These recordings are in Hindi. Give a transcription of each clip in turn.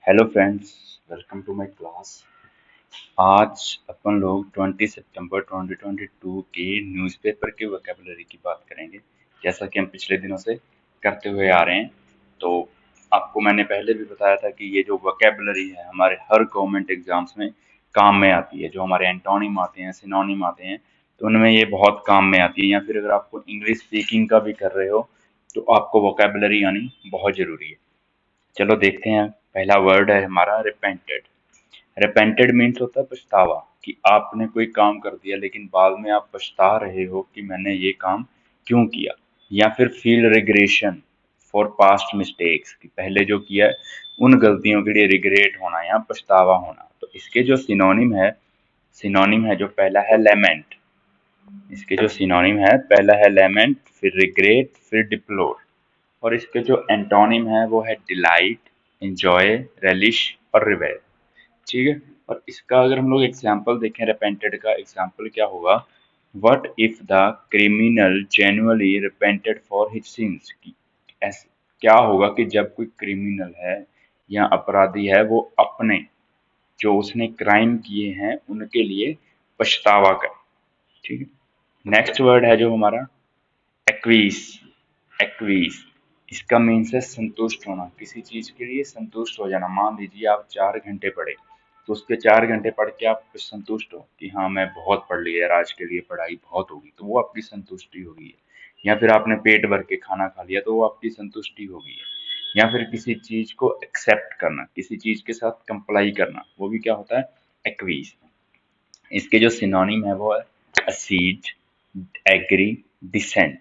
Hello friends, welcome to my class. आज अपन लोग 20 सितंबर 2022 के न्यूज़पेपर के वोकैबुलरी की बात करेंगे, जैसा कि हम पिछले दिनों से करते हुए आ रहे हैं। तो आपको मैंने पहले भी बताया था कि ये जो वोकैबुलरी है हमारे हर गवर्नमेंट एग्जाम्स में काम में आती है। जो हमारे एंटोनिम आते हैं, सिनोनिम आते हैं, तो उनमें ये बहुत काम में आती है। या फिर अगर आपको इंग्लिश स्पीकिंग का भी कर रहे हो तो आपको वोकैबुलरी आनी बहुत ज़रूरी है। चलो देखते हैं। पहला वर्ड है हमारा रिपेंटेड। रिपेंटेड मीन्स होता है पछतावा, कि आपने कोई काम कर दिया लेकिन बाद में आप पछता रहे हो कि मैंने ये काम क्यों किया। या फिर feel regression for past mistakes, कि पहले जो किया है उन गलतियों के लिए रिग्रेट होना या पछतावा होना। तो इसके जो सिनोनिम है जो पहला है लेमेंट। इसके जो सिनोनिम है पहला है लेमेंट, फिर रिग्रेट, फिर डिप्लोर। और इसके जो एंटोनिम है वो है डिलाइट, एंजॉय, रेलिश और रिवेल। ठीक है। और इसका अगर हम लोग एग्जाम्पल देखें, रिपेंटेड का एग्जाम्पल क्या होगा। What if the criminal genuinely repented for his sins, की ऐसे क्या होगा कि जब कोई क्रिमिनल है या अपराधी है वो अपने जो उसने क्राइम किए हैं उनके लिए पछतावा करे। ठीक है। नेक्स्ट वर्ड है जो हमारा एक्वीस। एक्वीस, इसका मीन्स है संतुष्ट होना, किसी चीज के लिए संतुष्ट हो जाना। मान लीजिए आप 4 घंटे पढ़े, तो उसके 4 घंटे पढ़ के आप संतुष्ट हो कि हाँ मैं बहुत पढ़ लिया यार, आज के लिए पढ़ाई बहुत होगी, तो वो आपकी संतुष्टि हो गई है। या फिर आपने पेट भर के खाना खा लिया तो वो आपकी संतुष्टि हो गई है। या फिर किसी चीज को एक्सेप्ट करना, किसी चीज के साथ कंप्लाई करना, वो भी क्या होता है, एक्वीज। इसके जो सिनोनिम है वो है असीज, एग्री, डिसेंट।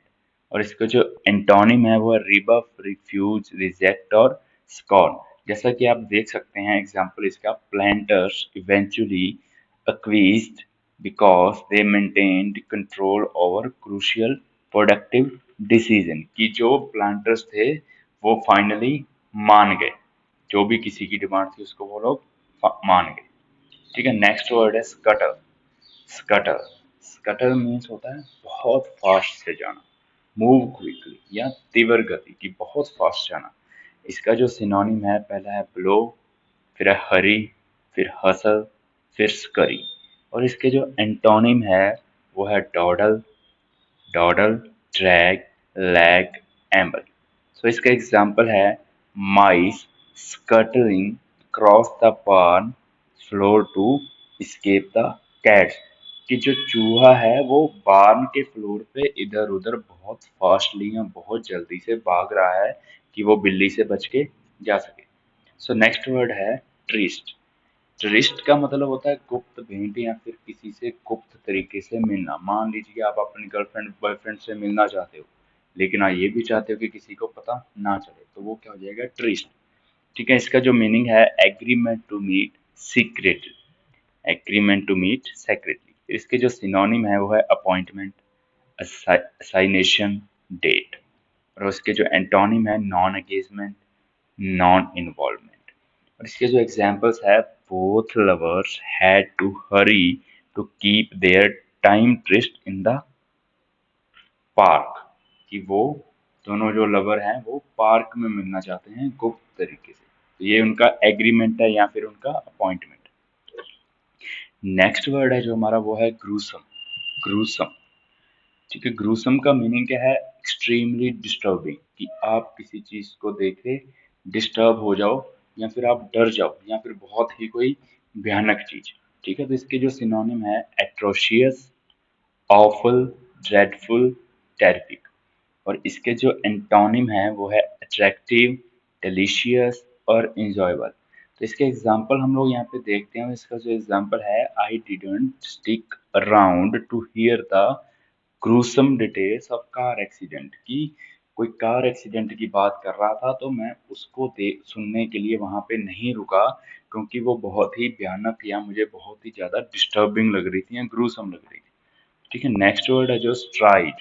और इसका जो एंटोनिम है वो है रिबफ, रिफ्यूज, रिजेक्ट और स्कॉर्न। जैसा कि आप देख सकते हैं एग्जाम्पल इसका, planters eventually acquiesced because they maintained control over crucial productive decision, कि जो प्लांटर्स थे वो फाइनली मान गए, जो भी किसी की डिमांड थी उसको वो लोग मान गए। ठीक है। नेक्स्ट वर्ड है स्कटर। स्कटर, स्कटर मीन्स होता है बहुत फास्ट से जाना, मूव क्विकली या तीव्र गति की, बहुत फास्ट जाना। इसका जो सिनोनिम है पहला है ब्लो, फिर है हरी, फिर हसल, फिर स्करी। और इसके जो एंटोनिम है वो है डॉडल, डॉडल, ड्रैग, लैग, एम्बल। सो इसका एग्जाम्पल है mice scuttering cross the barn floor to escape the cats, कि जो चूहा है वो बार्न के फ्लोर पे इधर उधर बहुत फास्टली या बहुत जल्दी से भाग रहा है कि वो बिल्ली से बच के जा सके। सो नेक्स्ट वर्ड है ट्रिस्ट। ट्रिस्ट का मतलब होता है गुप्त भेंट या फिर किसी से गुप्त तरीके से मिलना। मान लीजिए आप अपनी गर्लफ्रेंड बॉयफ्रेंड से मिलना चाहते हो, लेकिन आप ये भी चाहते हो कि किसी को पता ना चले, तो वो क्या हो जाएगा, ट्रिस्ट। ठीक है। इसका जो मीनिंग है agreement to meet secretly, agreement to meet secretly. इसके जो सिनोनिम है वो है अपॉइंटमेंट, असाइनेशन, डेट। और उसके जो एंटोनिम है नॉन एंगेजमेंट, नॉन इन्वॉल्वमेंट। और इसके जो एग्जांपल्स है, both lovers had to hurry to keep their time tryst in the park, कि वो दोनों जो लवर हैं वो पार्क में मिलना चाहते हैं गुप्त तरीके से। तो ये उनका एग्रीमेंट है या फिर उनका अपॉइंटमेंट। नेक्स्ट वर्ड है जो हमारा वो है ग्रूसम। ग्रूसम, ठीक है। ग्रूसम का मीनिंग क्या है, एक्सट्रीमली डिस्टर्बिंग, कि आप किसी चीज को देख के डिस्टर्ब हो जाओ या फिर आप डर जाओ या फिर बहुत ही कोई भयानक चीज। ठीक है। तो इसके जो सिनोनिम है एट्रोशियस, ऑफुल, ड्रेडफुल, टेरिफिक। और इसके जो एंटोनिम है वो है अट्रैक्टिव, डिलीशियस और इंजॉयबल। तो इसके एग्जाम्पल हम लोग यहाँ पे देखते हैं। इसका जो एग्जाम्पल है, I didn't stick around to hear the gruesome details of car accident, की कोई कार एक्सीडेंट की बात कर रहा था तो मैं उसको सुनने के लिए वहां पे नहीं रुका, क्योंकि वो बहुत ही भयानक या मुझे बहुत ही ज्यादा डिस्टर्बिंग लग रही थी या ग्रूसम लग रही थी। ठीक है। नेक्स्ट वर्ड है जो स्ट्राइड।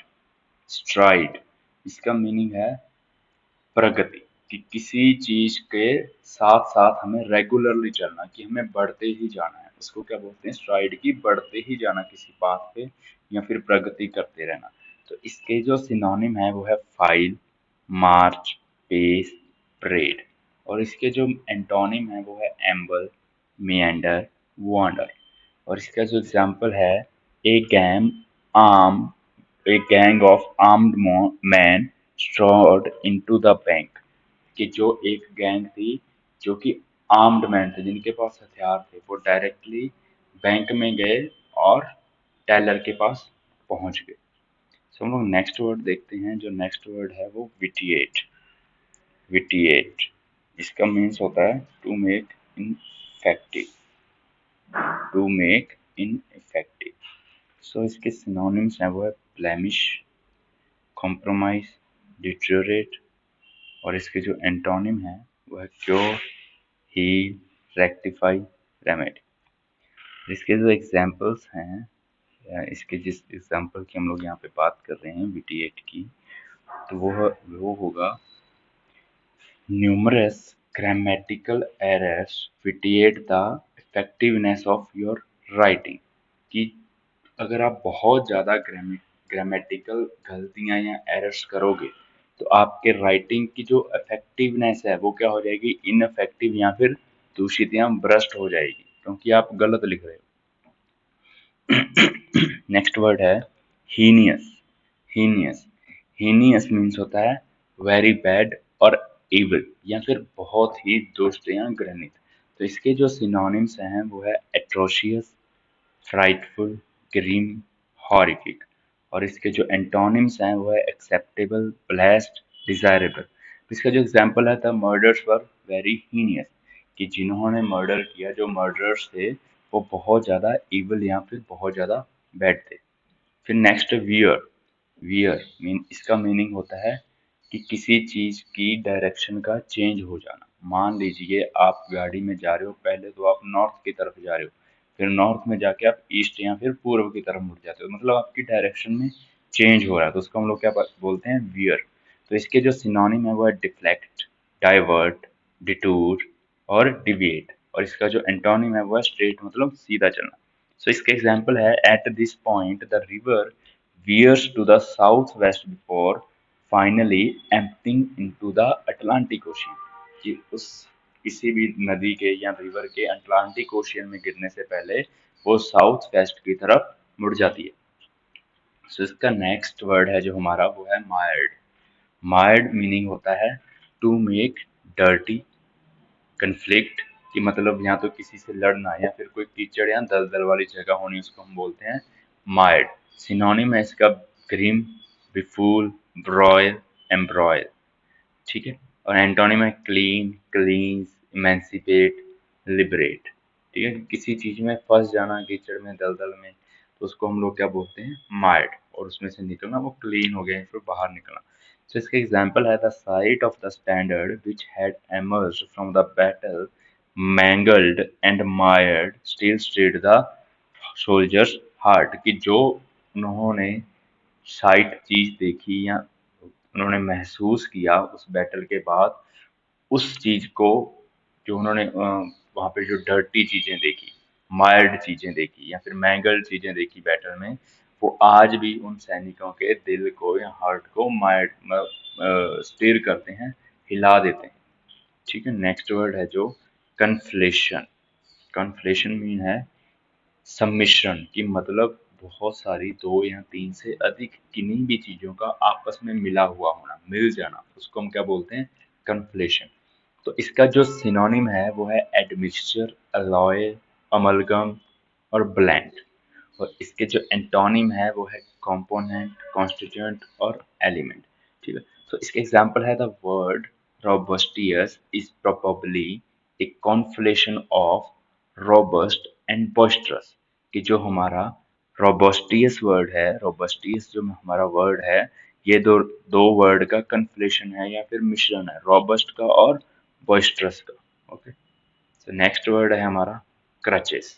स्ट्राइड, इसका मीनिंग है प्रगति, कि किसी चीज के साथ साथ हमें रेगुलरली चलना, कि हमें बढ़ते ही जाना है, उसको क्या बोलते हैं, स्ट्राइड, की बढ़ते ही जाना किसी बात पे या फिर प्रगति करते रहना। तो इसके जो सिनोनिम है वो है फाइल, मार्च, पेस, परेड। और इसके जो एंटोनिम है वो है एम्बल, मिएंडर, वॉन्डर। और इसका जो एग्जाम्पल है, a gang arm a gang of armed man strode into the bank, कि जो एक गैंग थी जो कि आर्म्ड मैन थे, जिनके पास हथियार थे, वो डायरेक्टली बैंक में गए और टेलर के पास पहुंच गए। तो हम लोग नेक्स्ट वर्ड देखते हैं। जो नेक्स्ट वर्ड है वो विटिएट। विटिएट इसका मीन्स होता है to make ineffective, to make ineffective. So इसके सिनोनिम्स हैं वो है ब्लेमिश, कॉम्प्रोमाइज, डिटेरियोरेट। और इसके जो एंटोनिम है वो है क्योर, हील, रेक्टिफाई, रेमेडी। इसके जो एग्जाम्पल्स हैं, इसके जिस एग्जाम्पल की हम लोग यहाँ पे बात कर रहे हैं विटिएट की, तो वो होगा numerous grammatical errors vitiate the effectiveness of your writing, कि अगर आप बहुत ज़्यादा ग्रामेटिकल गलतियाँ या एरर्स करोगे तो आपके राइटिंग की जो इफेक्टिवनेस है वो क्या हो जाएगी, इनफेक्टिव या फिर दूषित या ब्रस्ट हो जाएगी, क्योंकि आप गलत लिख रहे हो। नेक्स्ट वर्ड है हीनियस। हीनियस हीनियस मीन्स होता है वेरी बैड और इविल, या फिर बहुत ही दुष्ट या घृणित। तो इसके जो सिनोनिम्स हैं वो है एट्रोशियस, फ्राइटफुल, ग्रीम, हॉरिफिक। और इसके जो एंटोनिम्स हैं वो है एक्सेप्टेबल, ब्लेस्ड, डिजायरेबल। इसका जो एग्जाम्पल है the murders were very heinous, कि जिन्होंने मर्डर किया, जो मर्डरर्स थे, वो बहुत ज़्यादा इविल या फिर बहुत ज़्यादा बैड थे। फिर नेक्स्ट वियर। वियर मीन इसका मीनिंग होता है कि किसी चीज की डायरेक्शन का चेंज हो जाना। मान लीजिए आप गाड़ी में जा रहे हो, पहले तो आप नॉर्थ की तरफ जा रहे हो, फिर नॉर्थ में जाके आप ईस्ट या फिर पूर्व की तरफ मुड़ जाते हो, मतलब आपकी डायरेक्शन में चेंज हो रहा है, तो उसको हम लोग क्या बोलते हैं, वियर। तो इसके जो सिनोनिम है वो है डिफ्लेक्ट, डाइवर्ट, डिटूर और डिविएट। और इसका जो एंटोनिम है वो है स्ट्रेट, मतलब सीधा चलना। सो इसके एग्जाम्पल है at this point the river veers to the southwest before finally emptying into the Atlantic Ocean, कि उस किसी भी नदी के या रिवर के अटलांटिक ओशियन में गिरने से पहले वो साउथ वेस्ट की तरफ मुड़ जाती है। सो इसका नेक्स्ट वर्ड है जो हमारा वो है मायर्ड। मायर्ड मीनिंग होता है टू मेक डर्टी, कन्फ्लिक्ट, कि मतलब या तो किसी से लड़ना या फिर कोई कीचड़ या दलदल वाली जगह होनी, उसको हम बोलते हैं मायर्ड। सिनोनिम है इसका ग्रीम, बिफूल, ब्रॉयल, एम्ब्रॉयल। ठीक है। और एंटोनिम है क्लीन, क्लींस, इमेंसिपेट, लिबरेट। ठीक है, किसी चीज में फंस जाना, कीचड़ में, दलदल में, तो उसको हम लोग क्या बोलते हैं, मायर्ड। और उसमें से निकलना, वो क्लीन हो गया, फिर बाहर निकलना। So इसका एग्जाम्पल है the site of the standard which had emerged from the battle mangled and mired still stirred the soldiers heart, कि जो उन्होंने साइट चीज देखी या उन्होंने महसूस किया उस बैटल के बाद, उस चीज को, जो उन्होंने वहां पे जो डर्टी चीजें देखी, मायर्ड चीजें देखी या फिर मैंगल्ड चीजें देखी बैटल में, वो आज भी उन सैनिकों के दिल को या हार्ट को मायर्ड स्टीर करते हैं, हिला देते हैं। ठीक है। नेक्स्ट वर्ड है जो कन्फ्लेशन। कन्फ्लेशन मीन है सम्मिश्रण, की मतलब बहुत सारी दो या तीन से अधिक किन्हीं भी चीजों का आपस में मिला हुआ होना, मिल जाना, उसको हम क्या बोलते हैं, कन्फ्लेशन। तो इसका जो सिनोनिम है वो है एडमिक्सचर, अलॉय, अमलगम और ब्लेंड। और इसके जो एंटोनिम है वो है कंपोनेंट, कॉन्स्टिट्यूएंट और एलिमेंट। ठीक है। तो इसके एग्जांपल है the word robustious is probably a conflation of robust and boisterous, कि जो हमारा रोबस्टियस वर्ड है, रोबस्टियस जो हमारा वर्ड है, ये दो दो वर्ड का कन्फ्लेशन है या फिर मिश्रण है, रोबस्ट का और बॉइस्टरस का। ओके। तो नेक्स्ट वर्ड है हमारा क्रचेस।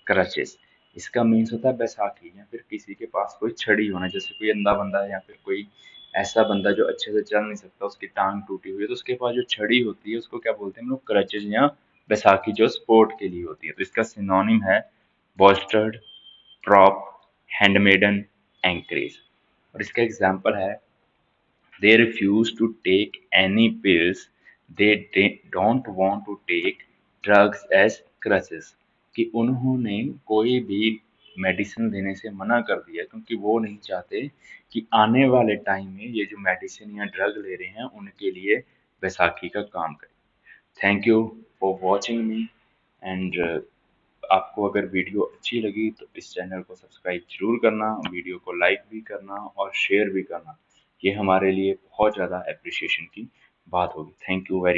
क्रचेस इसका मीन्स होता है बैसाखी, या फिर किसी के पास कोई छड़ी होना, जैसे कोई अंधा बंदा है या फिर कोई ऐसा बंदा जो अच्छे से चल नहीं सकता, उसकी टांग टूटी हुई है, तो उसके पास जो छड़ी होती है उसको क्या बोलते हैं हम लोग, क्रचेस या बैसाखी, जो स्पोर्ट के लिए होती है। तो इसका सिनोनिम है बॉल्स्टर्ड, प्रॉप, हैंडमेडन, एंकरेज। और इसका एग्जाम्पल है they refuse to take any pills they don't want to take drugs as crutches, कि उन्होंने कोई भी मेडिसिन देने से मना कर दिया क्योंकि वो नहीं चाहते कि आने वाले टाइम में ये जो मेडिसिन या ड्रग ले रहे हैं उनके लिए बैसाखी का काम करे। Thank you for watching me and आपको अगर वीडियो अच्छी लगी तो इस चैनल को सब्सक्राइब जरूर करना, वीडियो को लाइक भी करना और शेयर भी करना। ये हमारे लिए बहुत ज़्यादा एप्रिसिएशन की बात होगी। Thank you very